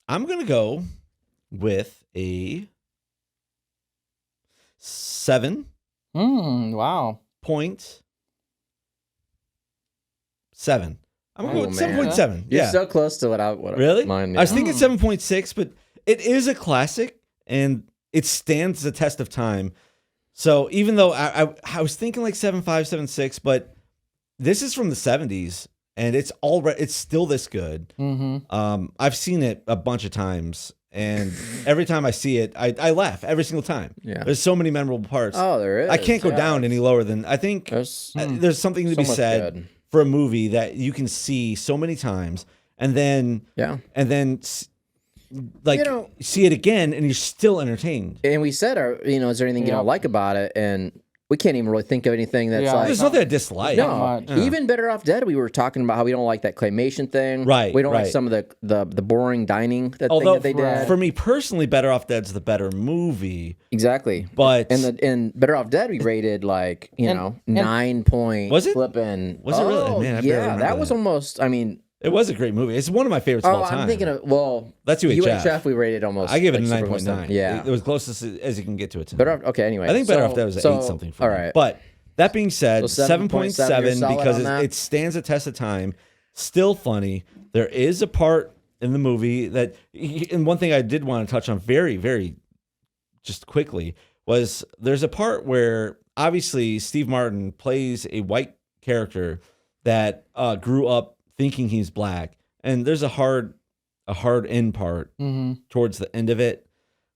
gonna go with a 7. Wow. 7. I'm gonna go with 7.7. You're Yeah, so close to what really? mine. I was thinking 7.6, but it is a classic and it stands the test of time. So even though I was thinking like 7.5, 7.6, but this is from the 70s and it's still this good. I've seen it a bunch of times, and every time I see it, I laugh every single time. Yeah. There's so many memorable parts. Oh, there is. I can't go down any lower than I think. There's something to so be much said good. for a movie that you can see so many times, and then see it again, and you're still entertained. And we said, is there anything you don't like about it? And we can't even really think of anything that's like. There's nothing I dislike. No, even Better Off Dead. We were talking about how we don't like that claymation thing. Right, We don't like right. some of the boring dining thing Although that they did. for me personally, Better Off Dead's the better movie. Exactly. But in Better Off Dead, we rated 9 point. Was it? Flipping. Was it really? Man, I barely remember that was that. almost. It was a great movie. It's one of my favorites of all time. I'm thinking of that's UHF. UHF. We rated almost. I give it a super 9.9. Yeah, It was closest as you can get to it. Better Off. Okay, anyway. I think Better Off Dead was an 8 something for all me. right. But that being said, So 7.7 you're solid because on that? it stands the test of time. Still funny. There is a part in the movie that, and one thing I did want to touch on very, very just quickly was there's a part where obviously Steve Martin plays a white character that grew up thinking he's black, and there's a hard end part towards the end of it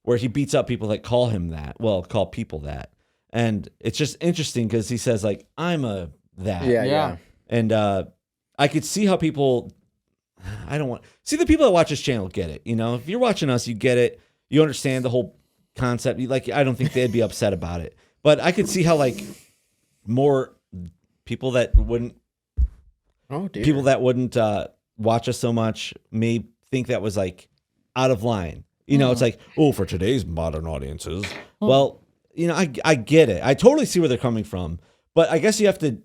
where he beats up people that call him that. Well, call people that. And it's just interesting because he says, like, I'm a that. Yeah. And I could see how people, see the people that watch this channel get it. You know, if you're watching us, you get it. You understand the whole concept. I don't think they'd be upset about it. But I could see how, more people that wouldn't, watch us so much may think that was, out of line. You know, it's like, for today's modern audiences. Well, I get it. I totally see where they're coming from, but I guess you have to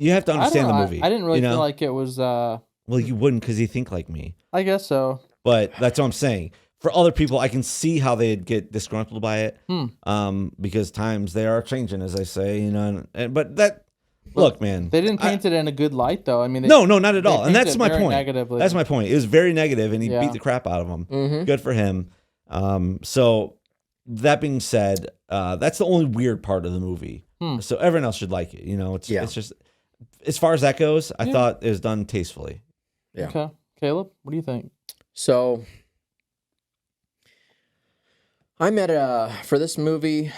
understand the movie. I didn't really feel like it was. Well, you wouldn't because you think like me. I guess so. But that's what I'm saying. For other people, I can see how they'd get disgruntled by it. Because times they are changing, as I say. But that. Look, man. They didn't paint it in a good light, though. I mean, no, not at all. And that's my point. Negatively. That's my point. It was very negative, and he beat the crap out of him. Good for him. So that being said, that's the only weird part of the movie. So everyone else should like it. It's just as far as that goes. I thought it was done tastefully. Yeah. Okay, Caleb, what do you think? So for this movie,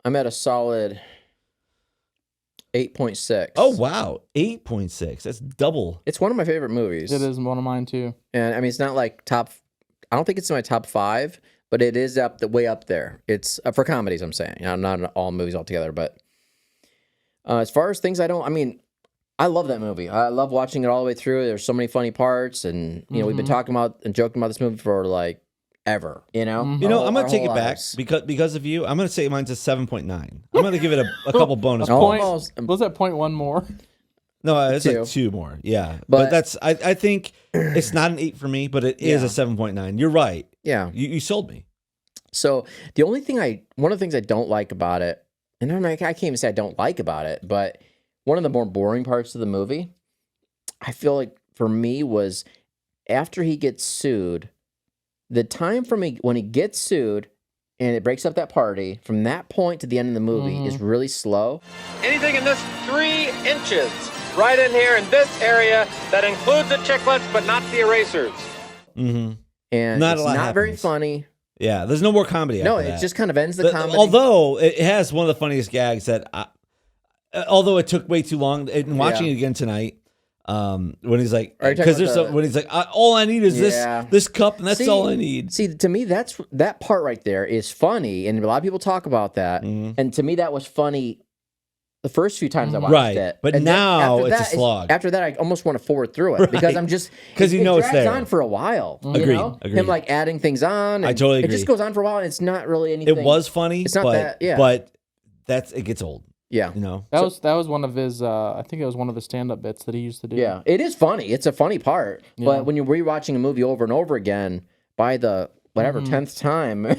I'm at a solid 8.6. Oh wow, 8.6. That's double. It's one of my favorite movies. It is one of mine too. And I mean, it's not like top. I don't think it's in my top 5, but it is way up there. It's for comedies. I'm saying, not all movies altogether, but as far as things I love that movie. I love watching it all the way through. There's so many funny parts, and we've been talking about and joking about this movie for ever. I'm gonna take it back because of you. I'm gonna say mine's a 7.9. I'm gonna give it a couple bonus points. Was that 0.1 more? No, it's 2 more. Yeah, but that's I think it's not an 8 for me, but it is a 7.9. You're right. Yeah, you sold me. So the only thing one of the things I don't like about it, and I can't even say I don't like about it, but one of the more boring parts of the movie, I feel like for me was after he gets sued. The time from when he gets sued and it breaks up that party, from that point to the end of the movie is really slow. Anything in this 3 inches, right in here in this area, that includes the chiclets but not the erasers. And not it's a lot not very happens. funny. Yeah, there's no more comedy. No, after it that. just kind of ends the comedy. Although it has one of the funniest gags that, although it took way too long, and watching it again tonight, when he's like, because when he's like, all I need is this cup, and that's all I need. See, to me, that part right there is funny, and a lot of people talk about that. And to me, that was funny the first few times I watched it. But And then now after it's a that, slog. After that, I almost want to forward through it because I'm just 'Cause you know it's drags there. on for a while. you Agreed, know? agreed. Him like adding things on. I and totally It agree. just goes on for a while, and it's not really anything. It was funny, It's not but that. Yeah. but it gets old. Yeah. You know. That was one of his. I think it was one of the stand-up bits that he used to do. Yeah, it is funny. It's a funny part, Yeah. but when you're rewatching a movie over and over again, by the whatever 10th time, I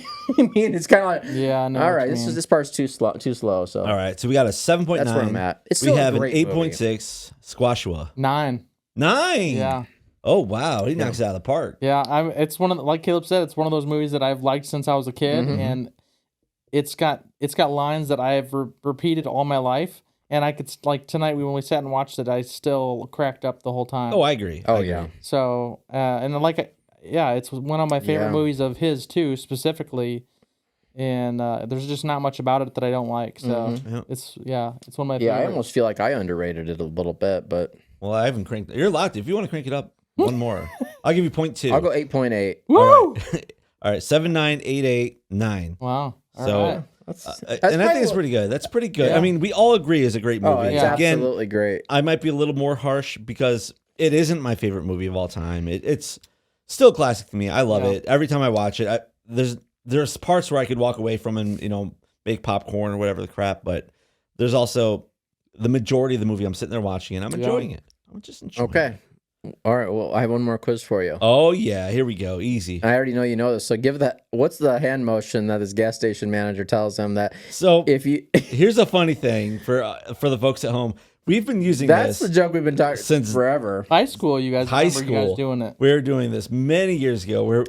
mean, it's kind of like, Yeah, I know all what right, you this mean. this part's too slow. So All right, so we got a 7.9. That's where I'm at. It's we still a have an great 8.6. Squashua 9. 9. Yeah. Oh wow, he knocks it out of the park. Yeah, it's one of the, like Caleb said, it's one of those movies that I've liked since I was a kid, and it's got lines that I have repeated all my life, and I could like tonight when we sat and watched it, I still cracked up the whole time. Oh, I agree. Oh I yeah. agree. So and it's one of my favorite Yeah. movies of his too, specifically, and there's just not much about it that I don't like. So Yeah. it's one of my Yeah, I favorites. almost feel like I underrated it a little bit, but Well, I haven't cranked. You're allowed to. If you want to crank it up, one more. I'll give you 0.2. I'll go 8.8. Woo! All right, 7, 9, 8, 8, 9. Wow. All So, right. and I think it's pretty good. That's pretty good. Yeah. I mean, we all agree it's a great movie. Oh, it's Yeah. Again, absolutely great. I might be a little more harsh because it isn't my favorite movie of all time. It's still a classic to me. I love Yeah. it. Every time I watch it, there's parts where I could walk away from and make popcorn or whatever the crap, but there's also the majority of the movie I'm sitting there watching and I'm enjoying it. I'm just enjoying it. Okay. All right. Well, I have one more quiz for you. Oh yeah, here we go. Easy. I already know you know this. So what's the hand motion that this gas station manager tells him that So if you here's a funny thing for the folks at home. We've been using that's this the joke we've been talking since forever. High school, you guys. high remember you school. guys doing it. We were doing this many years ago, where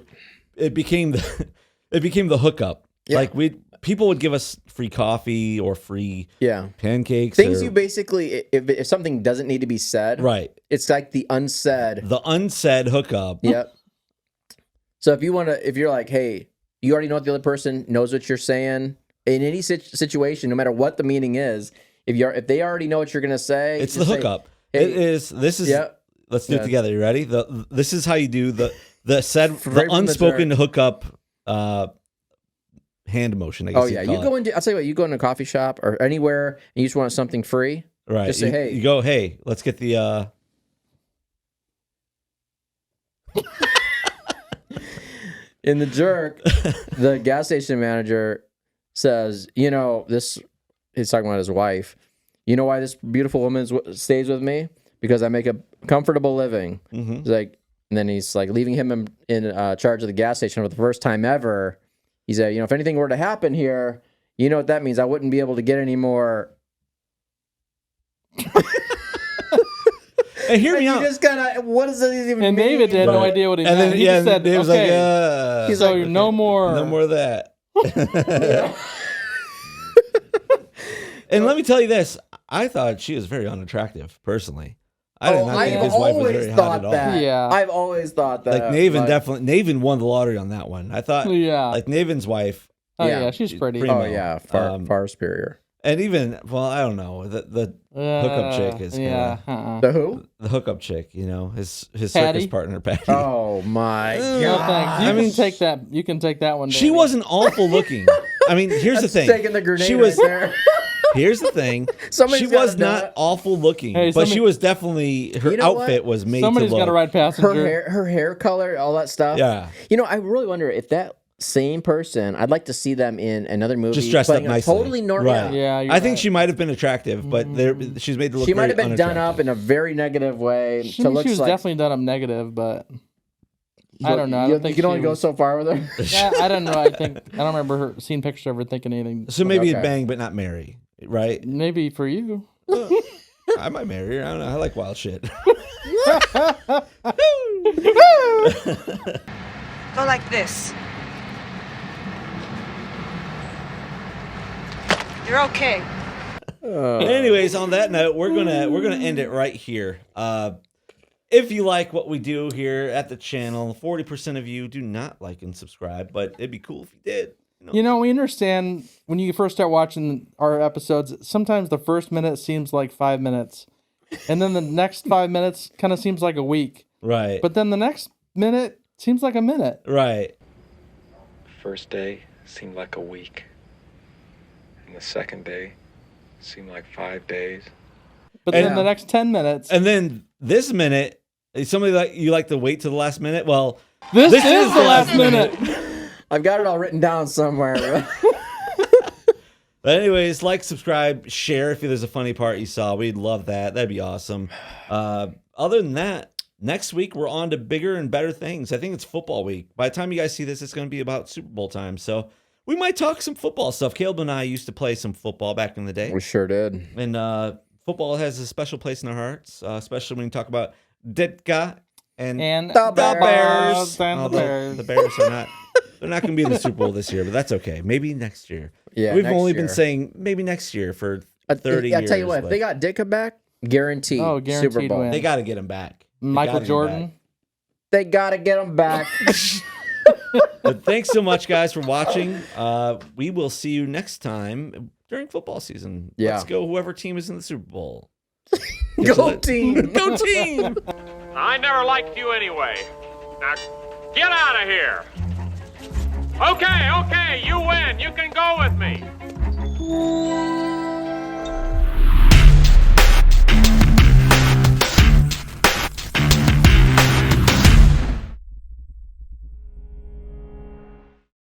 it became the hookup. Yeah. Like people would give us free coffee or free Yeah. pancakes. Things or- you basically, if something doesn't need to be said, right. it's like the unsaid. The unsaid hookup. Yep. So if you're like, hey, you already know what the other person knows what you're saying in any situation, no matter what the meaning is. If they already know what you're gonna say, It's the just say, hookup. hey, This is. Yep. Let's do it Yeah. together. You ready? This is how you do the Right from the unspoken hookup hand motion. I guess Oh yeah, you'd call you go into. I'll tell you what. You go into a coffee shop or anywhere, and you just want something free. right. Just say, you, hey. You go. Hey, let's get the. In The Jerk, the gas station manager says, this. He's talking about his wife. You know why this beautiful woman stays with me? Because I make a comfortable living. Mhm. He's like, and then he's like leaving him in charge of the gas station for the first time ever. He said, if anything were to happen here, you know what that means? I wouldn't be able to get any more. Hey, hear me out. You just kind of, what does it even And mean? David had no Right. idea what he And meant. then He just said, Dave was okay. like, He's so like, no more. no more of that. And let me tell you this: I thought she was very unattractive, personally. I did not think I've his wife was always very hot thought at all. that. Yeah. I've always thought that. Like Naven won the lottery on that one. I thought, Yeah. like Naven's wife, Oh Yeah. yeah, she's pretty. Primo. Oh yeah, far superior. and even I don't know the hookup chick is yeah. The who? the hookup chick. his Patty? circus partner Patty. Oh my No god! thanks. You I mean, can take that. You can take that one. She Danny. wasn't awful looking. I mean, here's the thing. Taking the grenade She was. right there. Here's the thing. Somebody's She was gotta do not it. awful looking, Hey, but she somebody- was definitely her You know what? outfit was made Somebody's to look. got to ride passenger. Her hair color, all that stuff. Yeah. I really wonder if that same person. I'd like to see them in another movie. Just dressed up playing a nicely. Totally normal. Right. Yeah, you're I think right. she might have been attractive, but she's made to look. She might have very been done up unattractive. in a very negative way. She to look was like definitely done up negative, but I don't know. I You, don't think you can only she go was- so far with her. Yeah, I don't know. I don't remember her seeing pictures of her thinking anything. So maybe Okay. a bang, but not marry, right? Maybe for you. I might marry her. I don't know. I like wild shit. Go like this. You're okay. Anyways, on that note, we're gonna end it right here. If you like what we do here at the channel, 40% of you do not like and subscribe, but it'd be cool if you did. We understand when you first start watching our episodes, sometimes the first minute seems like 5 minutes. And then the next 5 minutes kind of seems like a week. Right. But then the next minute seems like a minute. Right. First day seemed like a week. And the second day seemed like 5 days. But then the next 10 minutes. And then this minute, somebody like you like to wait to the last minute? Well, this is the last minute. I've got it all written down somewhere. But anyways, like, subscribe, share if there's a funny part you saw. We'd love that. That'd be awesome. Other than that, next week we're on to bigger and better things. I think it's football week. By the time you guys see this, it's going to be about Super Bowl time. So we might talk some football stuff. Caleb and I used to play some football back in the day. We sure did. And football has a special place in our hearts, especially when you talk about Ditka and the Bears. And the Bears. The Bears are not. They're not going to be in the Super Bowl this year, but that's okay. Maybe next year. Yeah, we've only been saying maybe next year for 30 years. I tell you what, if they got Ditka back, guaranteed Super Bowl. They got to get him back. Michael Jordan. They got to get him back. But thanks so much, guys, for watching. We will see you next time during football season. Yeah. Let's go whoever team is in the Super Bowl. Go team. Go team. I never liked you anyway. Now, get out of here. Okay, you win. You can go with me.